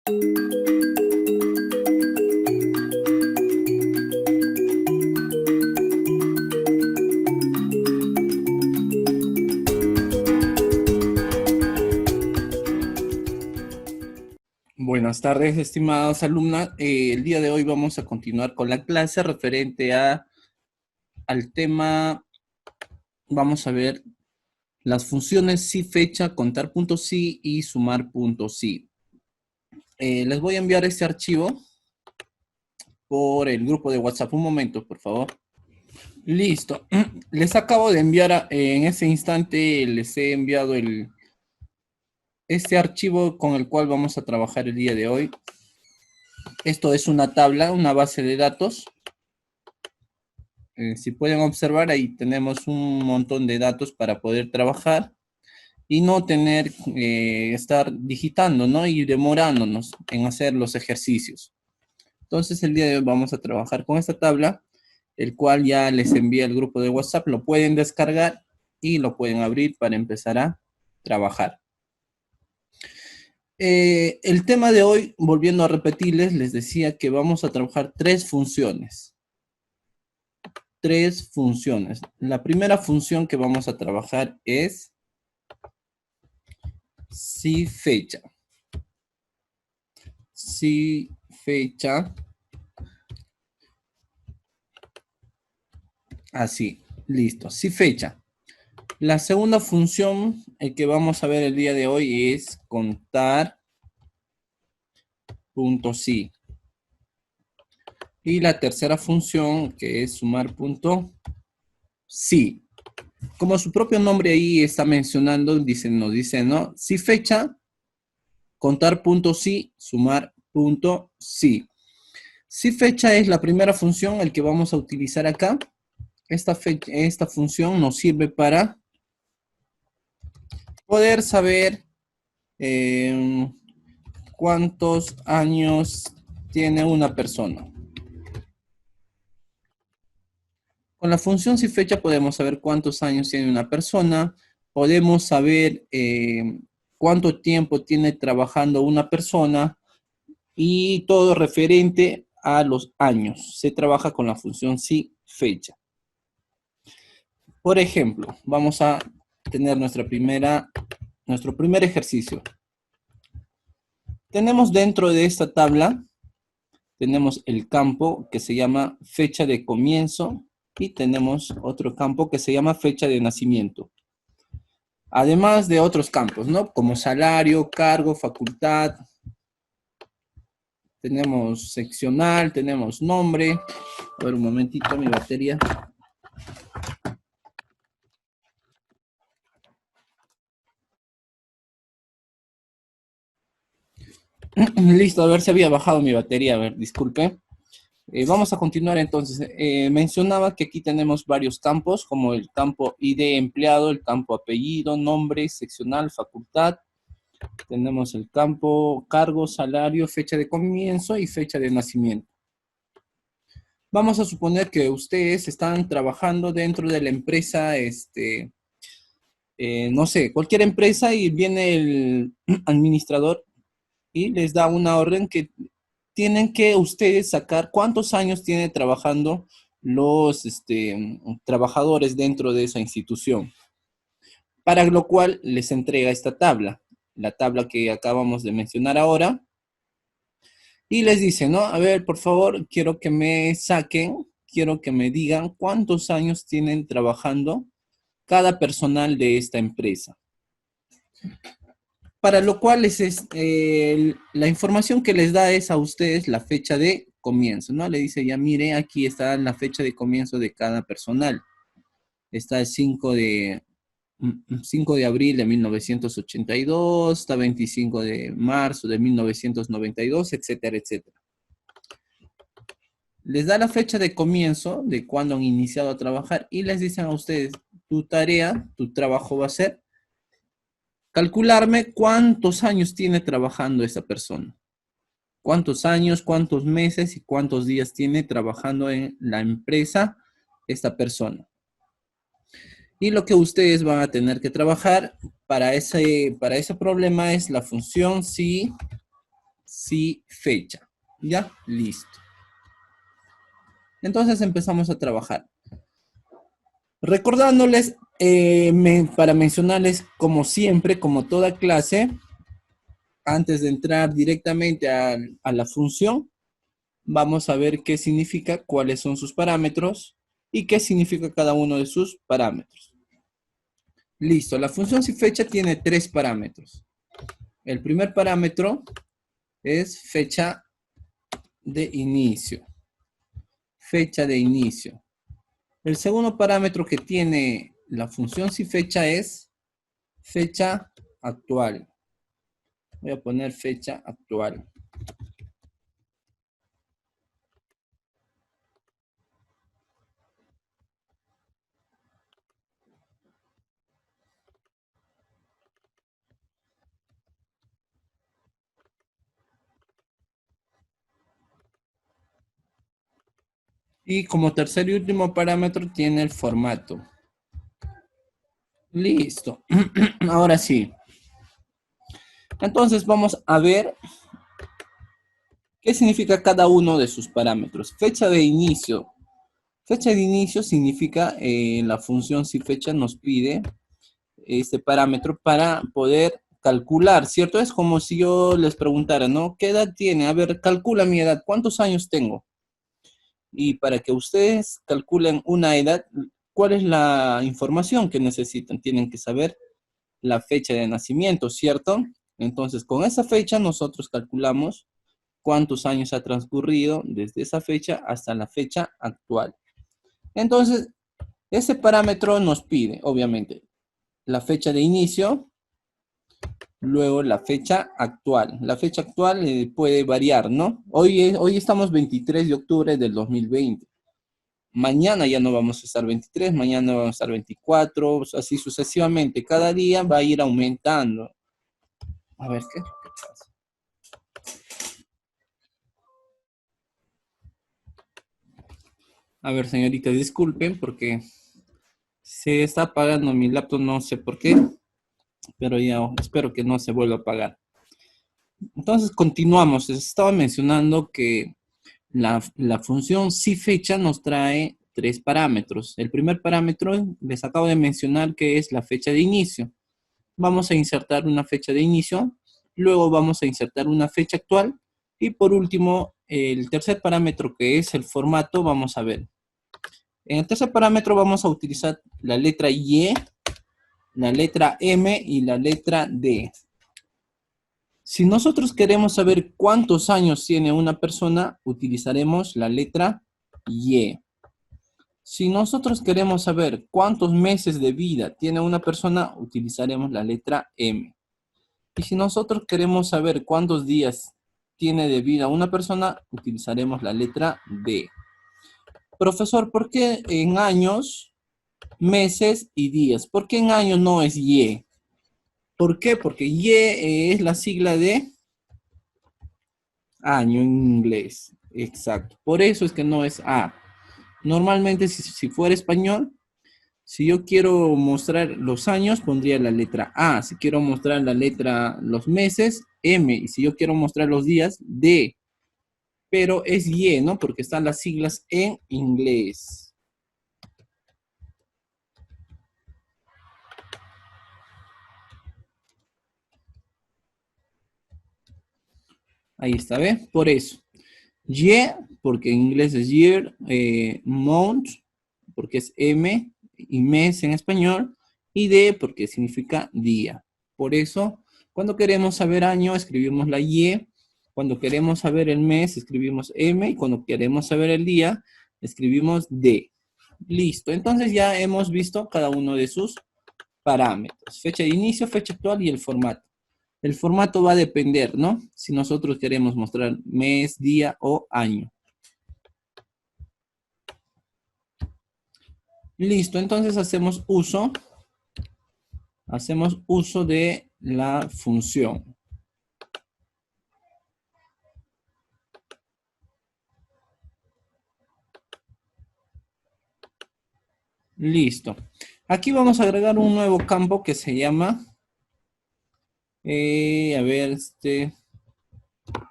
Buenas tardes, estimados alumnas. El día de hoy vamos a continuar con la clase referente al tema. Vamos a ver las funciones si fecha, contar puntos si y sumar puntos si. Les voy a enviar este archivo por el grupo de WhatsApp. Un momento, por favor. Listo. Les acabo de enviar, en ese instante les he enviado este archivo con el cual vamos a trabajar el día de hoy. Esto es una tabla, una base de datos. Si pueden observar, ahí tenemos un montón de datos para poder trabajar y no tener estar digitando, ¿no? Y demorándonos en hacer los ejercicios. Entonces, el día de hoy vamos a trabajar con esta tabla, el cual ya les envía el grupo de WhatsApp. Lo pueden descargar y lo pueden abrir para empezar a trabajar. El tema de hoy, volviendo a repetirles, les decía que vamos a trabajar tres funciones. Tres funciones. La primera función que vamos a trabajar es si fecha. Si fecha. Así, listo. Si fecha. La segunda función que vamos a ver el día de hoy es contar punto si. Y la tercera función que es sumar punto si. Como su propio nombre ahí está mencionando, nos dice, ¿no? Si fecha, contar punto si, sumar punto si. Si fecha es la primera función, el que vamos a utilizar acá. Esta función nos sirve para poder saber cuántos años tiene una persona. Con la función si fecha podemos saber cuántos años tiene una persona, podemos saber cuánto tiempo tiene trabajando una persona y todo referente a los años. Se trabaja con la función si fecha. Por ejemplo, vamos a tener nuestro primer ejercicio. Tenemos dentro de esta tabla, tenemos el campo que se llama fecha de comienzo y tenemos otro campo que se llama fecha de nacimiento. Además de otros campos, ¿no? Como salario, cargo, facultad. Tenemos seccional, tenemos nombre. A ver, un momentito, mi batería. Listo, a ver si había bajado mi batería. A ver, disculpe. Vamos a continuar entonces. Mencionaba que aquí tenemos varios campos, como el campo ID empleado, el campo apellido, nombre, seccional, facultad. Tenemos el campo cargo, salario, fecha de comienzo y fecha de nacimiento. Vamos a suponer que ustedes están trabajando dentro de la empresa, no sé, cualquier empresa, y viene el administrador y les da una orden que tienen que ustedes sacar cuántos años tienen trabajando los trabajadores dentro de esa institución. Para lo cual les entrega esta tabla, la tabla que acabamos de mencionar ahora. Y les dice, ¿no? A ver, por favor, quiero que me saquen, quiero que me digan cuántos años tienen trabajando cada personal de esta empresa. Para lo cual la información que les da es a ustedes la fecha de comienzo, ¿no? Le dice, ya mire, aquí está la fecha de comienzo de cada personal. Está el 5 de abril de 1982, está 25 de marzo de 1992, etcétera, etcétera. Les da la fecha de comienzo de cuando han iniciado a trabajar y les dicen a ustedes, tu tarea, tu trabajo va a ser calcularme cuántos años tiene trabajando esa persona. Cuántos años, cuántos meses y cuántos días tiene trabajando en la empresa esta persona. Y lo que ustedes van a tener que trabajar para ese problema es la función si si fecha. ¿Ya? Listo. Entonces empezamos a trabajar. Recordándoles, para mencionarles, como siempre, como toda clase, antes de entrar directamente a la función, vamos a ver qué significa, cuáles son sus parámetros y qué significa cada uno de sus parámetros. Listo, la función si fecha tiene tres parámetros. El primer parámetro es fecha de inicio. Fecha de inicio. El segundo parámetro que tiene la función si fecha es fecha actual. Voy a poner fecha actual. Y como tercer y último parámetro tiene el formato. Listo. Ahora sí. Entonces vamos a ver qué significa cada uno de sus parámetros. Fecha de inicio. Fecha de inicio significa la función si fecha nos pide este parámetro para poder calcular, ¿cierto? Es como si yo les preguntara, ¿no? ¿Qué edad tiene? A ver, calcula mi edad. ¿Cuántos años tengo? Y para que ustedes calculen una edad, ¿cuál es la información que necesitan? Tienen que saber la fecha de nacimiento, ¿cierto? Entonces, con esa fecha nosotros calculamos cuántos años ha transcurrido desde esa fecha hasta la fecha actual. Entonces, ese parámetro nos pide, obviamente, la fecha de inicio, luego la fecha actual. La fecha actual puede variar, ¿no? Hoy estamos 23 de octubre del 2020. Mañana ya no vamos a estar 23, mañana vamos a estar 24, así sucesivamente. Cada día va a ir aumentando. A ver, ¿qué pasa? A ver, señorita, disculpen porque se está apagando mi laptop, no sé por qué, pero ya espero que no se vuelva a apagar. Entonces, continuamos. Les estaba mencionando que la función si fecha nos trae tres parámetros. El primer parámetro les acabo de mencionar que es la fecha de inicio. Vamos a insertar una fecha de inicio, luego vamos a insertar una fecha actual y por último, el tercer parámetro que es el formato, vamos a ver. En el tercer parámetro vamos a utilizar la letra Y, la letra M y la letra D. Si nosotros queremos saber cuántos años tiene una persona, utilizaremos la letra Y. Si nosotros queremos saber cuántos meses de vida tiene una persona, utilizaremos la letra M. Y si nosotros queremos saber cuántos días tiene de vida una persona, utilizaremos la letra D. Profesor, ¿por qué en años, meses y días? ¿Por qué en años no es Y? ¿Por qué? Porque Y es la sigla de año en inglés. Exacto. Por eso es que no es A. Normalmente, si fuera español, si yo quiero mostrar los años, pondría la letra A. Si quiero mostrar la letra, los meses, M. Y si yo quiero mostrar los días, D. Pero es Y, ¿no? Porque están las siglas en inglés. Ahí está, ¿ve? Por eso. Y, porque en inglés es year, month, porque es M, y mes en español, y D, porque significa día. Por eso, cuando queremos saber año, escribimos la Y, cuando queremos saber el mes, escribimos M, y cuando queremos saber el día, escribimos D. Listo, entonces ya hemos visto cada uno de sus parámetros. Fecha de inicio, fecha actual y el formato. El formato va a depender, ¿no? Si nosotros queremos mostrar mes, día o año. Listo, entonces hacemos uso de la función. Listo. Aquí vamos a agregar un nuevo campo que se llama, a ver,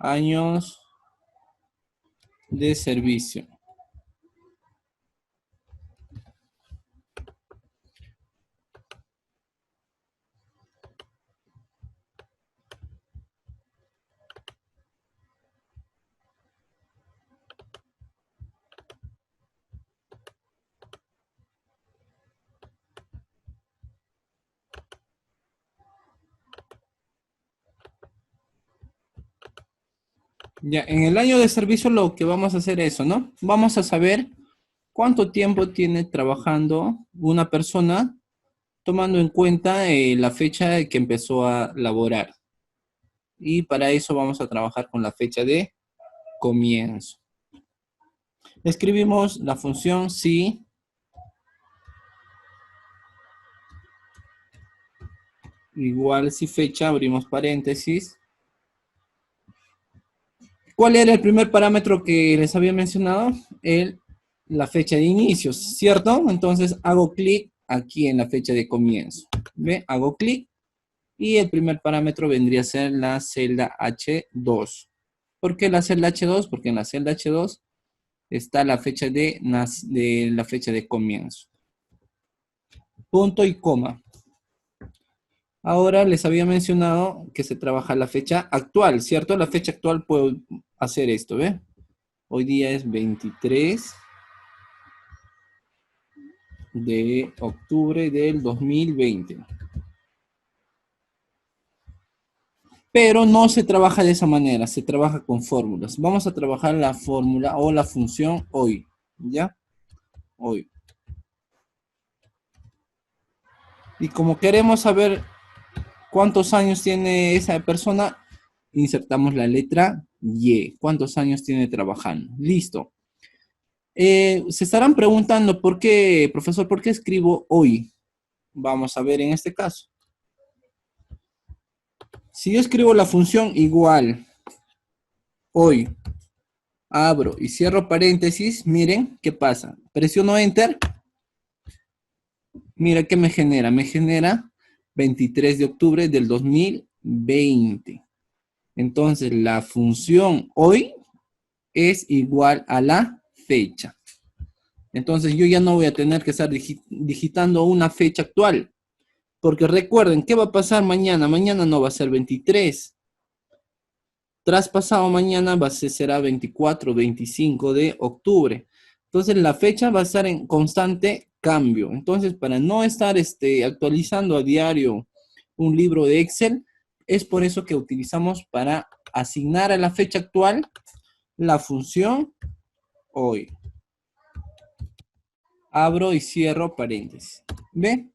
Años de servicio. Ya, en el año de servicio lo que vamos a hacer es eso, ¿no? Vamos a saber cuánto tiempo tiene trabajando una persona tomando en cuenta la fecha que empezó a laborar. Y para eso vamos a trabajar con la fecha de comienzo. Escribimos la función si igual si fecha, abrimos paréntesis. ¿Cuál era el primer parámetro que les había mencionado? La fecha de inicio, ¿cierto? Entonces hago clic aquí en la fecha de comienzo. ¿Ve? Hago clic y el primer parámetro vendría a ser la celda H2. ¿Por qué la celda H2? Porque en la celda H2 está la fecha de la fecha de comienzo. Punto y coma. Ahora les había mencionado que se trabaja la fecha actual, ¿cierto? La fecha actual puedo hacer esto, ¿ve? Hoy día es 23 de octubre del 2020. Pero no se trabaja de esa manera, se trabaja con fórmulas. Vamos a trabajar la fórmula o la función hoy, ¿ya? Hoy. Y como queremos saber cuántos años tiene esa persona, insertamos la letra Y. ¿Cuántos años tiene trabajando? Listo. Se estarán preguntando, ¿por qué, profesor, por qué escribo hoy? Vamos a ver en este caso. Si yo escribo la función igual, hoy, abro y cierro paréntesis, miren qué pasa. Presiono Enter. Mira qué me genera. Me genera 23 de octubre del 2020. Entonces, la función hoy es igual a la fecha. Entonces, yo ya no voy a tener que estar digitando una fecha actual. Porque recuerden, ¿qué va a pasar mañana? Mañana no va a ser 23. Tras pasado mañana será 24, 25 de octubre. Entonces la fecha va a estar en constante cambio. Entonces para no estar actualizando a diario un libro de Excel, es por eso que utilizamos para asignar a la fecha actual la función hoy. Abro y cierro paréntesis. ¿Ve?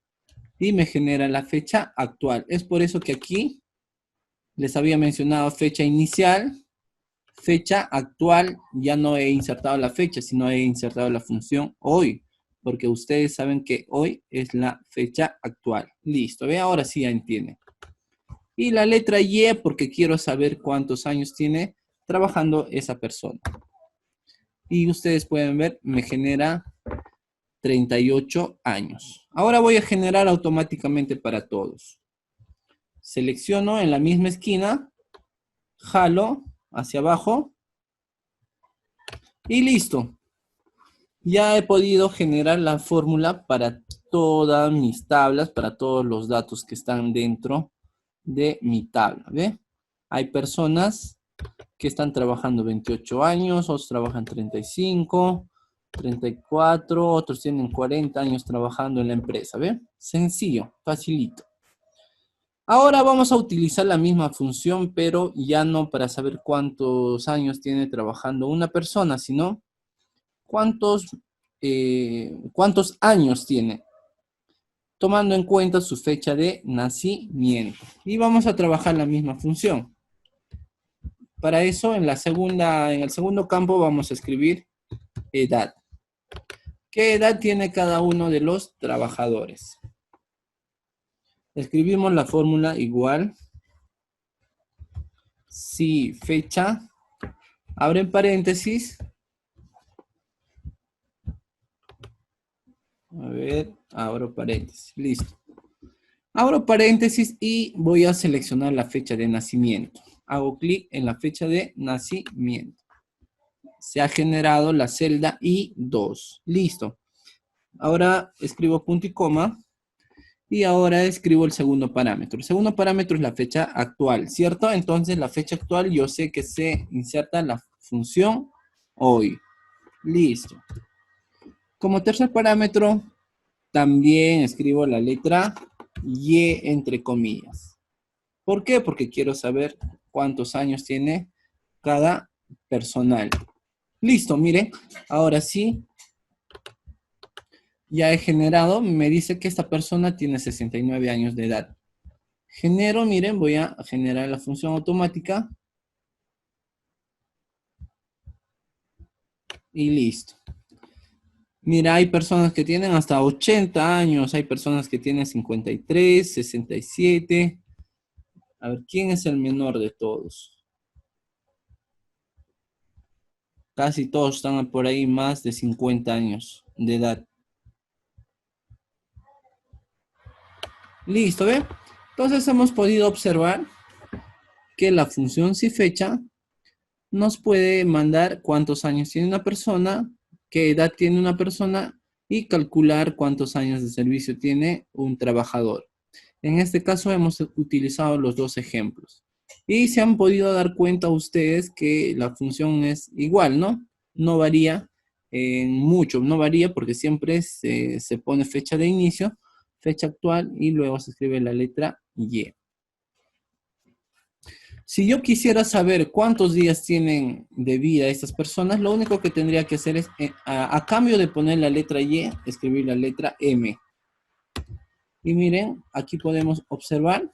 Y me genera la fecha actual. Es por eso que aquí les había mencionado fecha inicial, fecha actual, ya no he insertado la fecha, sino he insertado la función hoy, porque ustedes saben que hoy es la fecha actual. Listo, ve, ahora sí ya entienden. Y la letra Y, porque quiero saber cuántos años tiene trabajando esa persona. Y ustedes pueden ver, me genera 38 años. Ahora voy a generar automáticamente para todos. Selecciono en la misma esquina, jalo hacia abajo y listo. Ya he podido generar la fórmula para todas mis tablas, para todos los datos que están dentro de mi tabla, ¿ve? Hay personas que están trabajando 28 años, otros trabajan 35, 34, otros tienen 40 años trabajando en la empresa, ¿ve? Sencillo, facilito. Ahora vamos a utilizar la misma función, pero ya no para saber cuántos años tiene trabajando una persona, sino cuántos años tiene, tomando en cuenta su fecha de nacimiento. Y vamos a trabajar la misma función. Para eso, en el segundo campo vamos a escribir edad. ¿Qué edad tiene cada uno de los trabajadores? Escribimos la fórmula igual si fecha, abren paréntesis. A ver, abro paréntesis, listo. Abro paréntesis y voy a seleccionar la fecha de nacimiento. Hago clic en la fecha de nacimiento. Se ha generado la celda I2. Listo. Ahora escribo punto y coma. Y ahora escribo el segundo parámetro. El segundo parámetro es la fecha actual, ¿cierto? Entonces la fecha actual yo sé que se inserta la función hoy. Listo. Como tercer parámetro, también escribo la letra Y entre comillas. ¿Por qué? Porque quiero saber cuántos años tiene cada personal. Listo, miren. Ahora sí, ya he generado. Me dice que esta persona tiene 69 años de edad. Genero, miren, voy a generar la función automática. Y listo. Mira, hay personas que tienen hasta 80 años, hay personas que tienen 53, 67. A ver, ¿quién es el menor de todos? Casi todos están por ahí más de 50 años de edad. Listo, ¿ve? Entonces hemos podido observar que la función si fecha nos puede mandar cuántos años tiene una persona, qué edad tiene una persona y calcular cuántos años de servicio tiene un trabajador. En este caso hemos utilizado los dos ejemplos. Y se han podido dar cuenta ustedes que la función es igual, ¿no? No varía en mucho, no varía porque siempre se pone fecha de inicio, fecha actual y luego se escribe la letra Y. Si yo quisiera saber cuántos días tienen de vida estas personas, lo único que tendría que hacer es, a cambio de poner la letra Y, escribir la letra M. Y miren, aquí podemos observar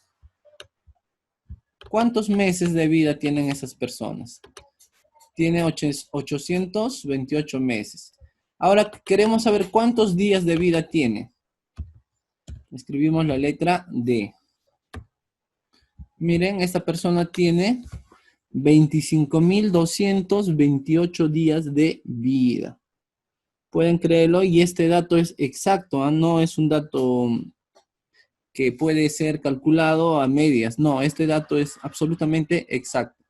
cuántos meses de vida tienen esas personas. Tiene 828 meses. Ahora queremos saber cuántos días de vida tiene. Escribimos la letra D. Miren, esta persona tiene 25.228 días de vida. Pueden creerlo y este dato es exacto, ¿eh? No es un dato que puede ser calculado a medias. No, este dato es absolutamente exacto.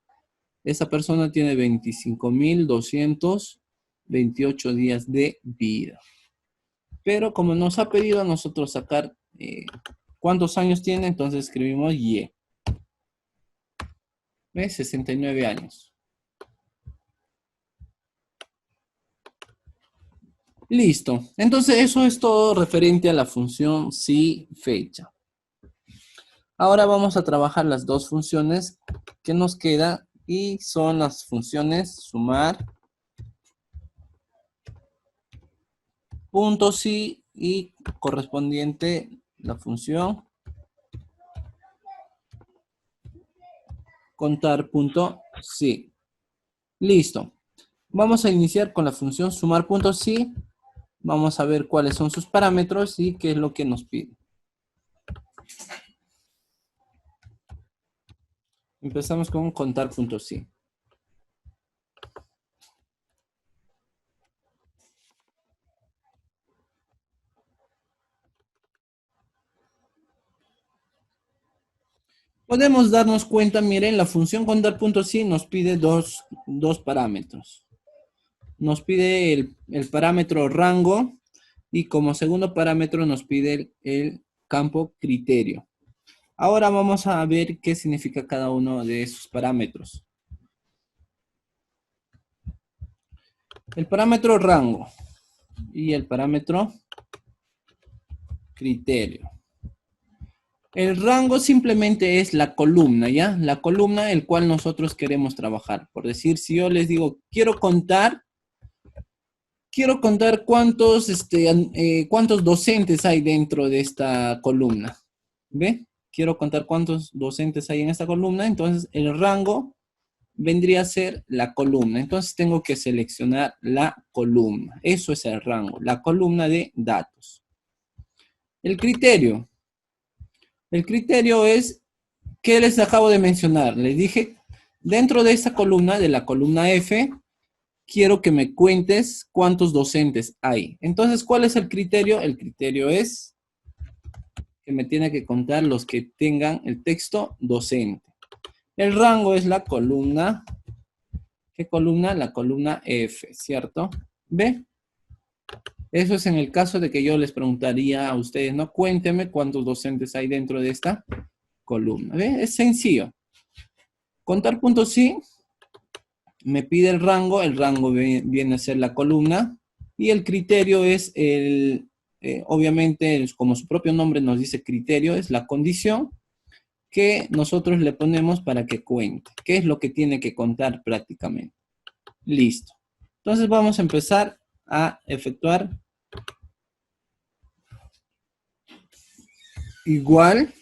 Esa persona tiene 25.228 días de vida. Pero como nos ha pedido a nosotros sacar cuántos años tiene, entonces escribimos Y. ¿Ves? 69 años. Listo. Entonces eso es todo referente a la función si fecha. Ahora vamos a trabajar las dos funciones que nos quedan y son las funciones sumar, punto si y correspondiente la función contar punto si. Listo. Vamos a iniciar con la función sumar punto si. Vamos a ver cuáles son sus parámetros y qué es lo que nos pide. Empezamos con contar punto si. Podemos darnos cuenta, miren, la función contar punto si nos pide dos parámetros. Nos pide el parámetro rango y como segundo parámetro nos pide el campo criterio. Ahora vamos a ver qué significa cada uno de esos parámetros. El parámetro rango y el parámetro criterio. El rango simplemente es la columna, ¿ya? La columna el cual nosotros queremos trabajar. Por decir, si yo les digo, quiero contar cuántos, cuántos docentes hay dentro de esta columna. ¿Ve? Quiero contar cuántos docentes hay en esta columna. Entonces, el rango vendría a ser la columna. Entonces, tengo que seleccionar la columna. Eso es el rango, la columna de datos. El criterio. El criterio es, ¿qué les acabo de mencionar? Les dije, dentro de esta columna, de la columna F, quiero que me cuentes cuántos docentes hay. Entonces, ¿cuál es el criterio? El criterio es que me tiene que contar los que tengan el texto docente. El rango es la columna. ¿Qué columna? La columna F, ¿cierto? ¿Ve? Eso es en el caso de que yo les preguntaría a ustedes, ¿no? Cuéntenme cuántos docentes hay dentro de esta columna. ¿Ve? Es sencillo. Contar puntos sí. Me pide el rango viene a ser la columna y el criterio es obviamente, como su propio nombre nos dice criterio, es la condición que nosotros le ponemos para que cuente. ¿Qué es lo que tiene que contar prácticamente? Listo. Entonces vamos a empezar a efectuar igual,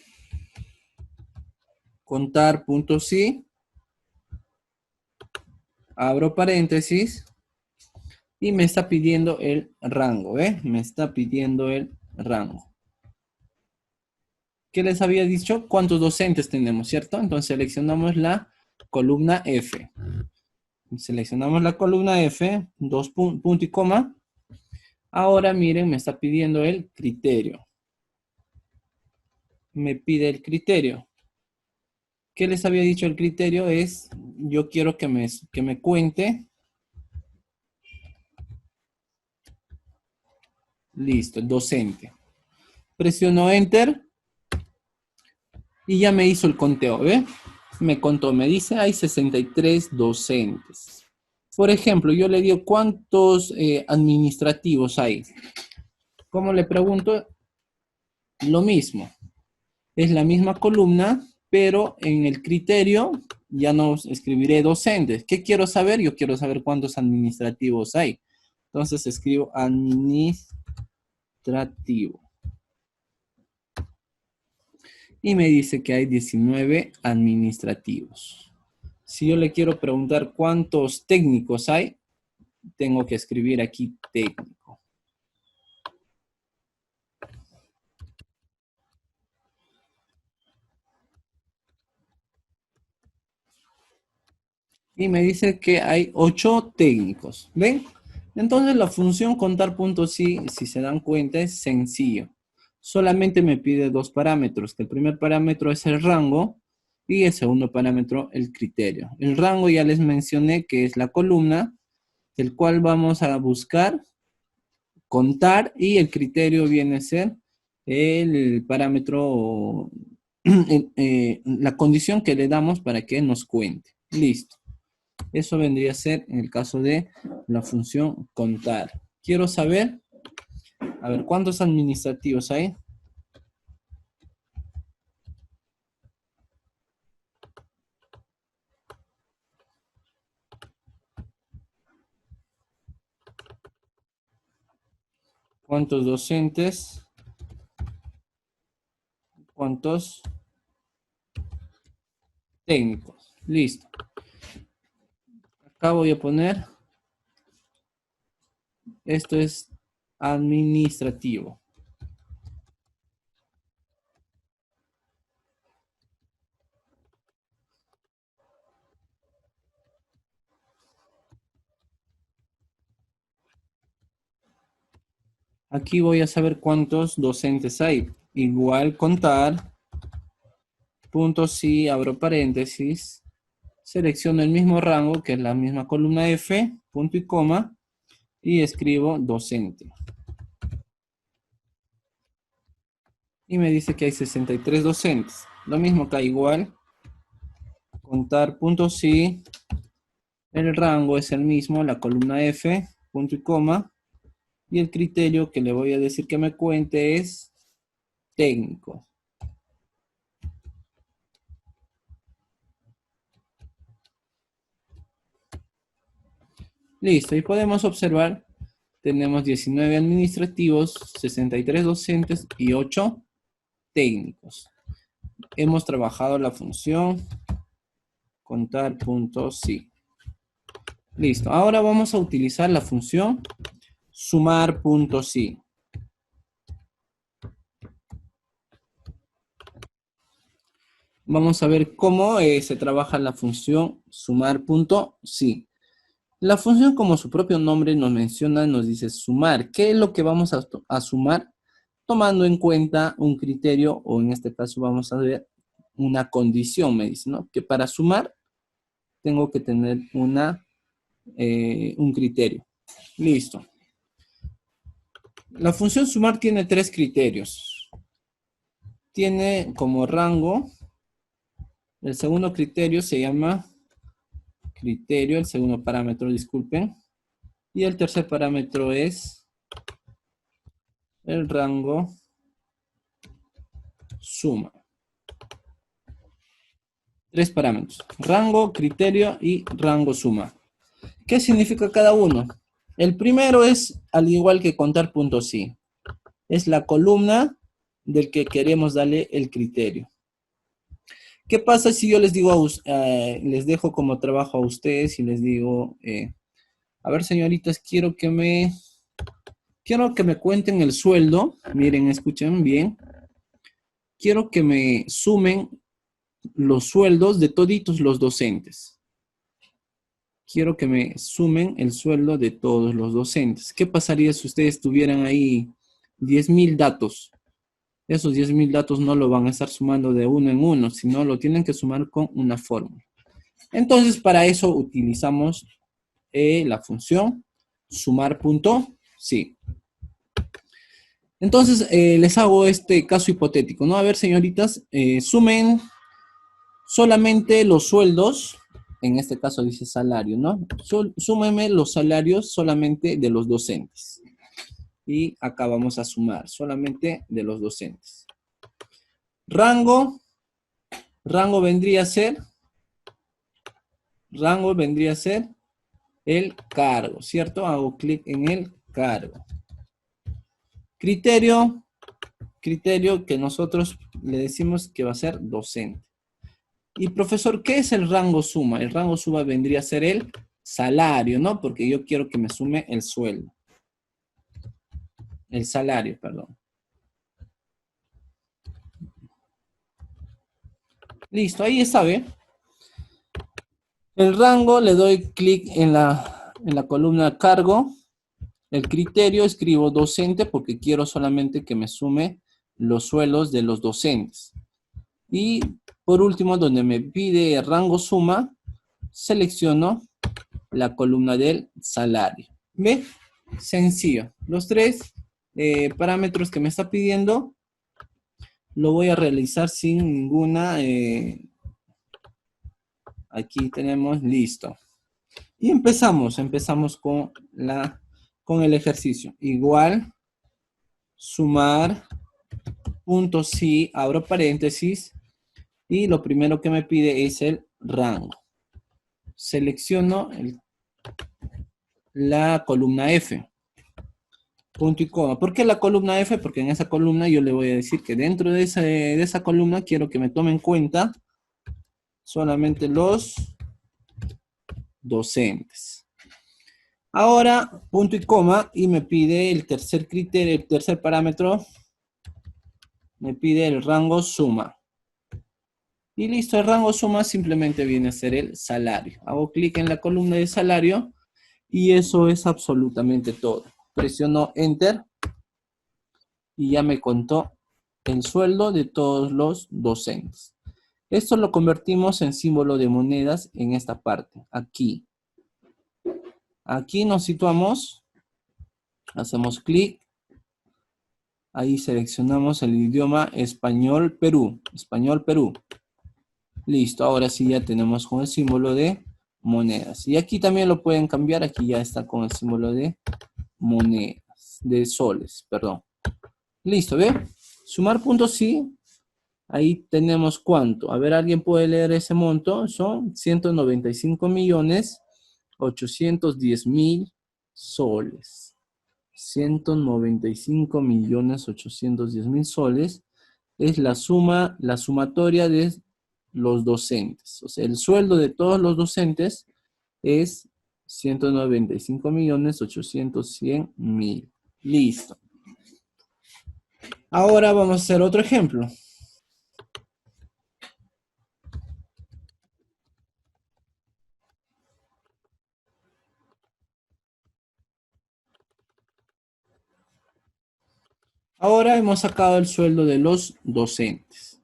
contar puntos sí, abro paréntesis y me está pidiendo el rango, ¿eh? Me está pidiendo el rango. ¿Qué les había dicho? ¿Cuántos docentes tenemos, cierto? Entonces seleccionamos la columna F. Seleccionamos la columna F, punto y coma. Ahora miren, me está pidiendo el criterio. Me pide el criterio. ¿Qué les había dicho el criterio? Es, yo quiero que me cuente. Listo, docente. Presiono Enter y ya me hizo el conteo, ¿ve? Me contó, me dice, hay 63 docentes. Por ejemplo, yo le digo, ¿cuántos administrativos hay? ¿Cómo le pregunto? Lo mismo. Es la misma columna, pero en el criterio ya no escribiré docentes. ¿Qué quiero saber? Yo quiero saber cuántos administrativos hay. Entonces escribo administrativo. Y me dice que hay 19 administrativos. Si yo le quiero preguntar cuántos técnicos hay, tengo que escribir aquí técnico. Y me dice que hay 8 técnicos. ¿Ven? Entonces la función contar puntos sí, si se dan cuenta, es sencillo. Solamente me pide dos parámetros, que el primer parámetro es el rango y el segundo parámetro el criterio. El rango ya les mencioné que es la columna, el cual vamos a buscar, contar, y el criterio viene a ser el parámetro, la condición que le damos para que nos cuente. Listo. Eso vendría a ser en el caso de la función contar. Quiero saber, a ver, ¿cuántos administrativos hay? ¿Cuántos docentes? ¿Cuántos técnicos? Listo. Acá voy a poner, esto es administrativo. Aquí voy a saber cuántos docentes hay. Igual contar, punto sí, abro paréntesis, selecciono el mismo rango, que es la misma columna F, punto y coma, y escribo docente. Y me dice que hay 63 docentes. Lo mismo que igual, contar punto sí, el rango es el mismo, la columna F, punto y coma, y el criterio que le voy a decir que me cuente es técnico. Listo, y podemos observar, tenemos 19 administrativos, 63 docentes y 8 técnicos. Hemos trabajado la función contar puntos sí. Listo, ahora vamos a utilizar la función sumar puntos sí. Vamos a ver cómo se trabaja la función sumar punto sí. La función, como su propio nombre nos menciona, nos dice sumar. ¿Qué es lo que vamos a sumar? Tomando en cuenta un criterio, o en este caso vamos a ver una condición, me dice, ¿no? Que para sumar tengo que tener un criterio. Listo. La función sumar tiene tres criterios. Tiene como rango, el segundo criterio se llama criterio, el segundo parámetro, disculpen. Y el tercer parámetro es el rango suma. Tres parámetros, rango, criterio y rango suma. ¿Qué significa cada uno? El primero es, al igual que contar puntos sí, es la columna del que queremos darle el criterio. ¿Qué pasa si yo les digo, les dejo como trabajo a ustedes y les digo, a ver señoritas, quiero que me cuenten el sueldo, miren, escuchen bien, quiero que me sumen los sueldos de toditos los docentes. Quiero que me sumen el sueldo de todos los docentes. ¿Qué pasaría si ustedes tuvieran ahí 10.000 datos? Esos 10.000 datos no lo van a estar sumando de uno en uno, sino lo tienen que sumar con una fórmula. Entonces, para eso utilizamos la función sumar punto sí. Entonces, les hago este caso hipotético, ¿no? A ver, señoritas, sumen solamente los sueldos, en este caso dice salario, ¿no? Súmeme los salarios solamente de los docentes. Y acá vamos a sumar solamente de los docentes. Rango vendría a ser el cargo, ¿cierto? Hago clic en el cargo. Criterio que nosotros le decimos que va a ser docente. Y profesor, ¿qué es el rango suma? El rango suma vendría a ser el salario, ¿no? Porque yo quiero que me sume el sueldo. El salario, perdón. Listo, ahí está, ¿ve? El rango, le doy clic en la columna cargo. El criterio, escribo docente porque quiero solamente que me sume los sueldos de los docentes. Y por último, donde me pide rango suma, selecciono la columna del salario. ¿Ve? Sencillo. Los tres parámetros que me está pidiendo lo voy a realizar sin ninguna... aquí tenemos listo. Y empezamos con el ejercicio. Igual, sumar, punto sí, abro paréntesis, y lo primero que me pide es el rango. Selecciono la columna F. Punto y coma. ¿Por qué la columna F? Porque en esa columna yo le voy a decir que dentro de esa columna quiero que me tomen en cuenta solamente los docentes. Ahora, punto y coma, y me pide el tercer criterio, el tercer parámetro, me pide el rango suma. Y listo, el rango suma simplemente viene a ser el salario. Hago clic en la columna de salario y eso es absolutamente todo. Presiono Enter y ya me contó el sueldo de todos los docentes. Esto lo convertimos en símbolo de monedas en esta parte, aquí. Aquí nos situamos, hacemos clic, ahí seleccionamos el idioma español Perú, Listo, ahora sí ya tenemos con el símbolo de monedas. Y aquí también lo pueden cambiar, aquí ya está con el símbolo de monedas, de soles, perdón. Listo, ¿ve? Sumar puntos sí. Ahí tenemos cuánto. A ver, ¿alguien puede leer ese monto? Son 195.810.000 soles. 195.810.000 soles es la sumatoria de los docentes. O sea, el sueldo de todos los docentes es 195.810.000. Listo. Ahora vamos a hacer otro ejemplo. Ahora hemos sacado el sueldo de los docentes.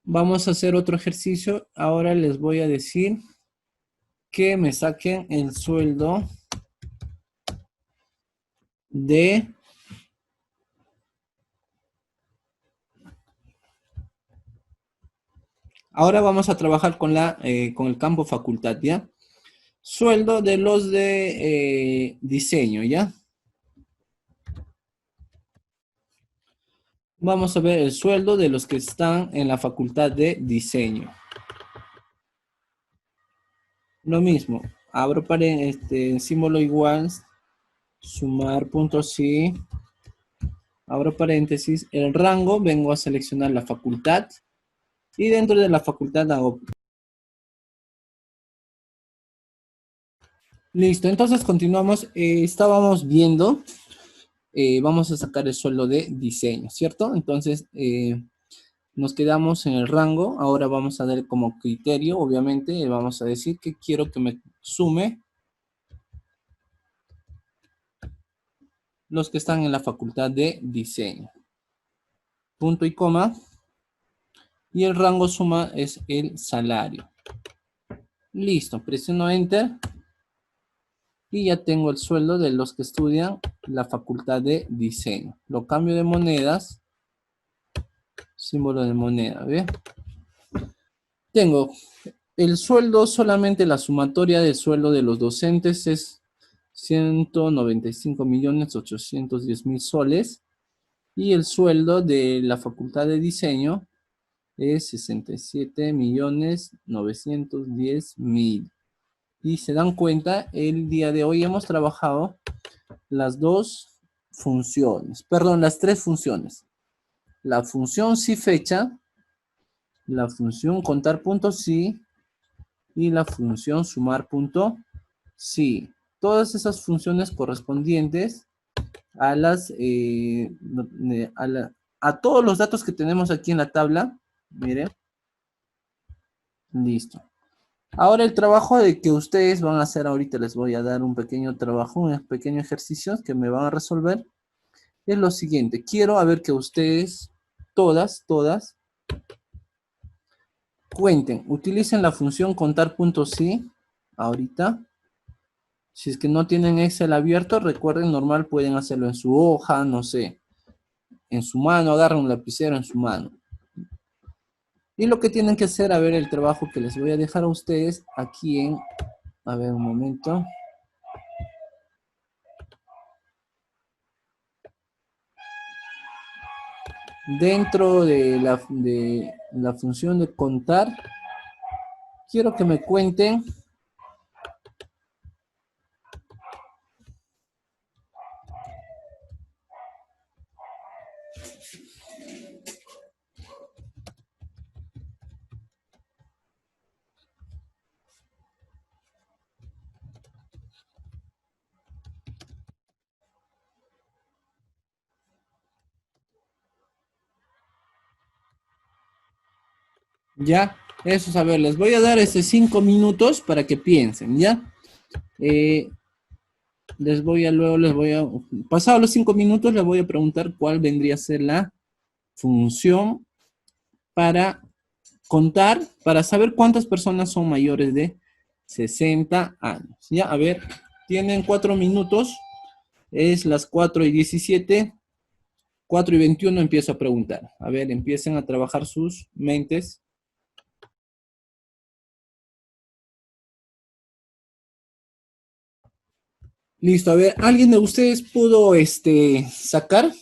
Vamos a hacer otro ejercicio. Ahora les voy a decir que me saquen el sueldo de... Ahora vamos a trabajar con con el campo facultad, ¿ya? Sueldo de los de diseño, ¿ya? Vamos a ver el sueldo de los que están en la facultad de diseño. Lo mismo, abro símbolo igual, sumar puntos sí, abro paréntesis, el rango, vengo a seleccionar la facultad y dentro de la facultad hago... Listo, entonces continuamos. Estábamos viendo, vamos a sacar el sueldo de diseño, ¿cierto? Entonces, nos quedamos en el rango. Ahora vamos a dar como criterio, obviamente, vamos a decir que quiero que me sume los que están en la facultad de diseño. Punto y coma. Y el rango suma es el salario. Listo, presiono Enter. Y ya tengo el sueldo de los que estudian la facultad de diseño. Lo cambio de monedas. Símbolo de moneda, ¿ve? Tengo el sueldo, solamente la sumatoria del sueldo de los docentes es 195.810.000 soles. Y el sueldo de la facultad de diseño es 67.910.000. Y se dan cuenta, el día de hoy hemos trabajado las las tres funciones. La función sí fecha, la función contar punto sí y la función sumar punto sí. Todas esas funciones correspondientes a a todos los datos que tenemos aquí en la tabla. Miren. Listo. Ahora el trabajo de que ustedes van a hacer ahorita, les voy a dar un pequeño trabajo, un pequeño ejercicio que me van a resolver. Es lo siguiente. Quiero a ver que ustedes, todas, cuenten. Utilicen la función contar puntos sí. Ahorita. Si es que no tienen Excel abierto, recuerden, normal pueden hacerlo en su hoja, no sé, en su mano, agarren un lapicero en su mano. Y lo que tienen que hacer, a ver, el trabajo que les voy a dejar a ustedes aquí en, a ver, un momento. Dentro de la función de contar, quiero que me cuenten ya. Eso es, a ver, les voy a dar 5 minutos para que piensen, ¿ya? Luego les voy a, pasados los 5 minutos, les voy a preguntar cuál vendría a ser la función para contar, para saber cuántas personas son mayores de 60 años. Ya, a ver, tienen 4 minutos, es las 4:17, 4:21 empiezo a preguntar. A ver, empiecen a trabajar sus mentes. Listo, a ver, ¿alguien de ustedes pudo sacar?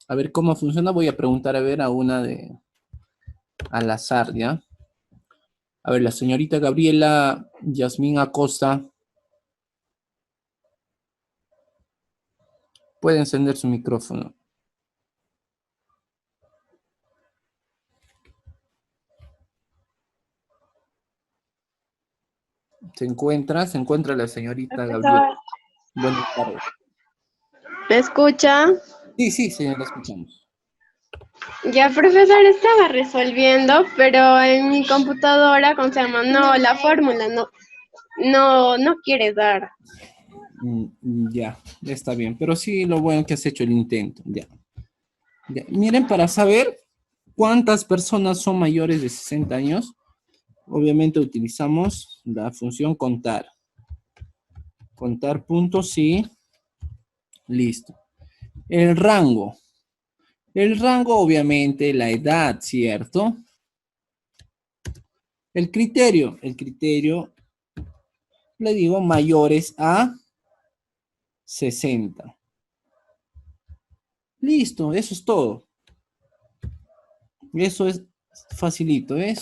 A ver cómo funciona. Voy a preguntar a ver a una al azar, ¿ya? A ver, la señorita Gabriela Yasmín Acosta. Puede encender su micrófono. Se encuentra la señorita Gabriela. Profesor, Buenas tardes. ¿me escucha? Sí, sí, señor, la escuchamos. Ya, profesor, estaba resolviendo, pero en mi computadora, ¿cómo se llama? No, la fórmula no quiere dar. Ya, está bien. Pero sí, lo bueno que has hecho el intento. Ya. Ya. Miren, para saber, ¿Cuántas personas son mayores de 60 años? Obviamente utilizamos la función contar. Contar puntos, sí. Listo. El rango. El rango, obviamente, la edad, ¿cierto? El criterio le digo mayores a 60. Listo, eso es todo. Eso es facilito, ¿eh?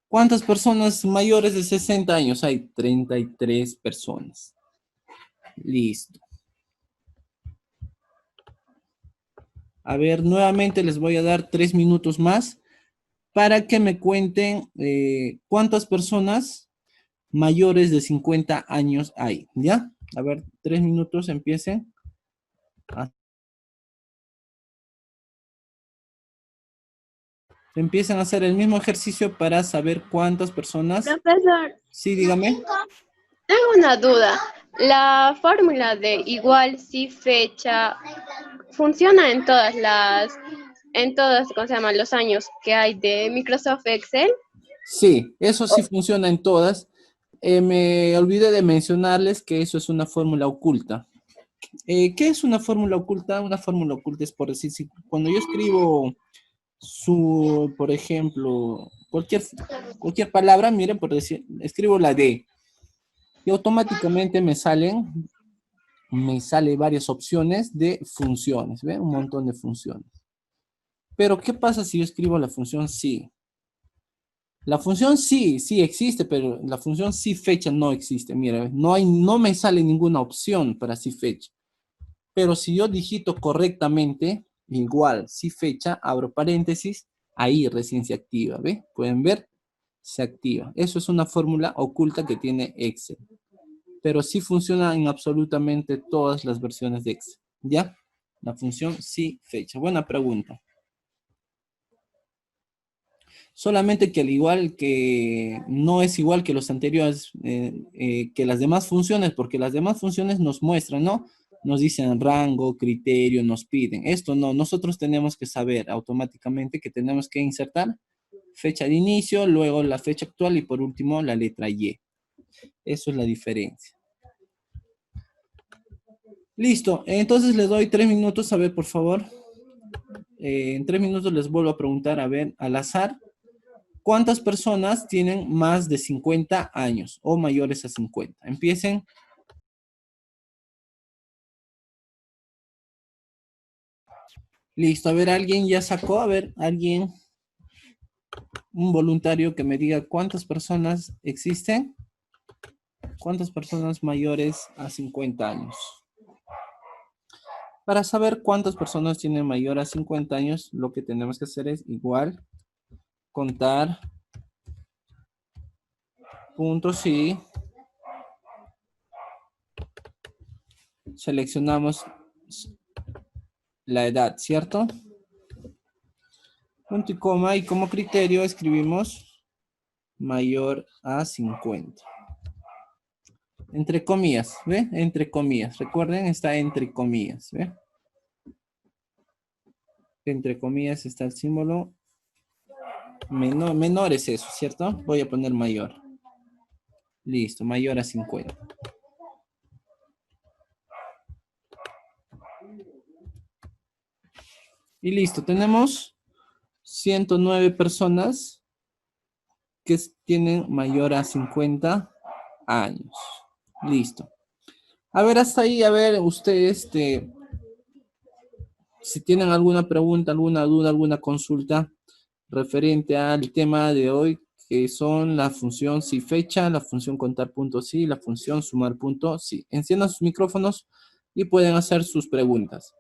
¿Cuántas personas mayores de 60 años? Hay 33 personas. Listo. A ver, nuevamente les voy a dar 3 minutos más para que me cuenten cuántas personas mayores de 50 años hay, ¿ya? A ver, 3 minutos, empiecen. Empiezan a hacer el mismo ejercicio para saber cuántas personas. Profesor, Sí, dígame. tengo una duda. La fórmula de igual si fecha funciona en todas, ¿cómo se llama? Los años que hay de Microsoft Excel. Sí, eso sí funciona en todas. Me olvidé de mencionarles que eso es una fórmula oculta. ¿Qué es una fórmula oculta? Una fórmula oculta es por decir, si cuando yo escribo por ejemplo, cualquier palabra, miren, por decir, escribo la D y automáticamente me sale varias opciones de funciones, ¿ven? Un montón de funciones. Pero, ¿qué pasa si yo escribo la función sí? La función sí existe, pero la función sí fecha no existe. Mira, no me sale ninguna opción para sí fecha. Pero si yo digito correctamente, igual, sí fecha, abro paréntesis, ahí recién se activa, ¿ve? Pueden ver, se activa. Eso es una fórmula oculta que tiene Excel. Pero sí funciona en absolutamente todas las versiones de Excel, ¿ya? La función sí fecha. Buena pregunta. Solamente que al igual que no es igual que los anteriores, que las demás funciones, porque las demás funciones nos muestran, ¿no? Nos dicen rango, criterio, nos piden. Esto no, nosotros tenemos que saber automáticamente que tenemos que insertar fecha de inicio, luego la fecha actual y por último la letra Y. Eso es la diferencia. Listo, entonces les doy 3 minutos, a ver, por favor. En 3 minutos les vuelvo a preguntar, a ver, al azar, ¿cuántas personas tienen más de 50 años o mayores a 50? Empiecen. Listo, a ver, ¿alguien ya sacó? A ver, alguien, un voluntario que me diga cuántas personas existen. ¿Cuántas personas mayores a 50 años? Para saber cuántas personas tienen mayor a 50 años, lo que tenemos que hacer es igual, contar, punto sí, seleccionamos la edad, ¿cierto? Punto y coma, y como criterio escribimos mayor a 50. Entre comillas, ¿ve? Entre comillas. Recuerden, está entre comillas, ¿ve? Entre comillas está el símbolo menor es eso, ¿cierto? Voy a poner mayor. Listo, mayor a 50. Y listo, tenemos 109 personas que tienen mayor a 50 años. Listo. A ver, hasta ahí, a ver, ustedes, si tienen alguna pregunta, alguna duda, alguna consulta referente al tema de hoy, que son la función si fecha, la función contar punto sí, la función sumar punto sí. Enciendan sus micrófonos y pueden hacer sus preguntas.